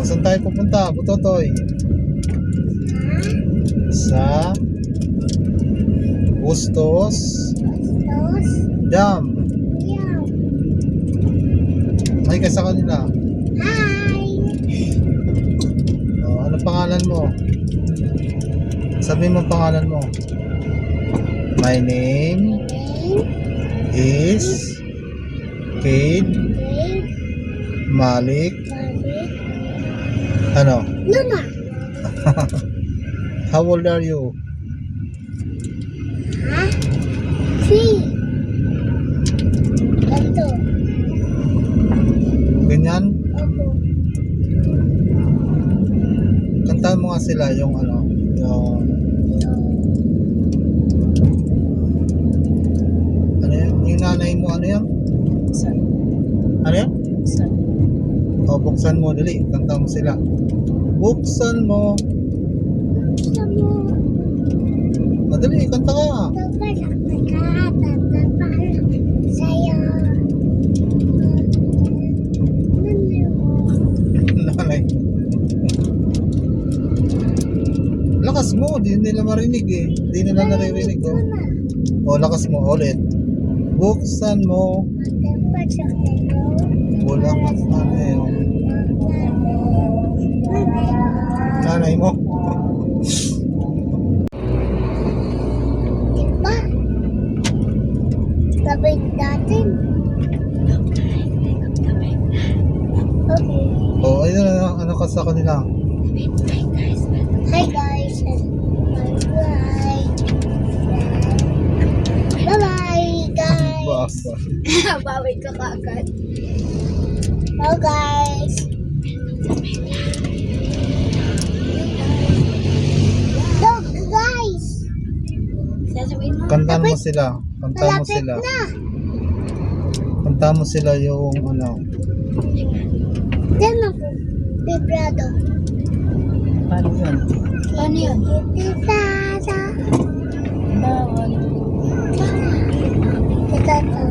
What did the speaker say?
Saan tayo pupunta, Butotoy? Sa Bustos Dam. Hi ka sa kanila. Hi! Oh, ano pangalan mo? Sabi mo pangalan mo. My name is Kate Malik. Ano? Luna! How old are you? Ha? 3. Ito. Ganyan? Opo. Kantahan mo nga sila yung ano, yung ano yan? Yung nanay mo, ano yan? Ano yan? O, buksan mo, dali. Kanta mo sila. Buksan mo. Gusto mo. Madali, kanta ka. Sa'yo. Nanay. Lakas mo, di nila marinig eh. Di nila naririnig oh. O, lakas mo ulit. Buksan mo. Wala ka ano eh. Oh. Nanay mo. Diba? Sabay natin. Okay. O, ayun ano ka sa kanila. Hi guys. Bye. Bye-bye guys. Basta. Bawal ka kaagad. Hello guys. Look guys. Sasabihin mo? Kantahan mo sila. Kantahan mo Malapit sila. na. Kantahan mo sila yung ano. Diyan ako. Vibrado. Paano yan? Paano yun? Vibrado. Bawal. Ito.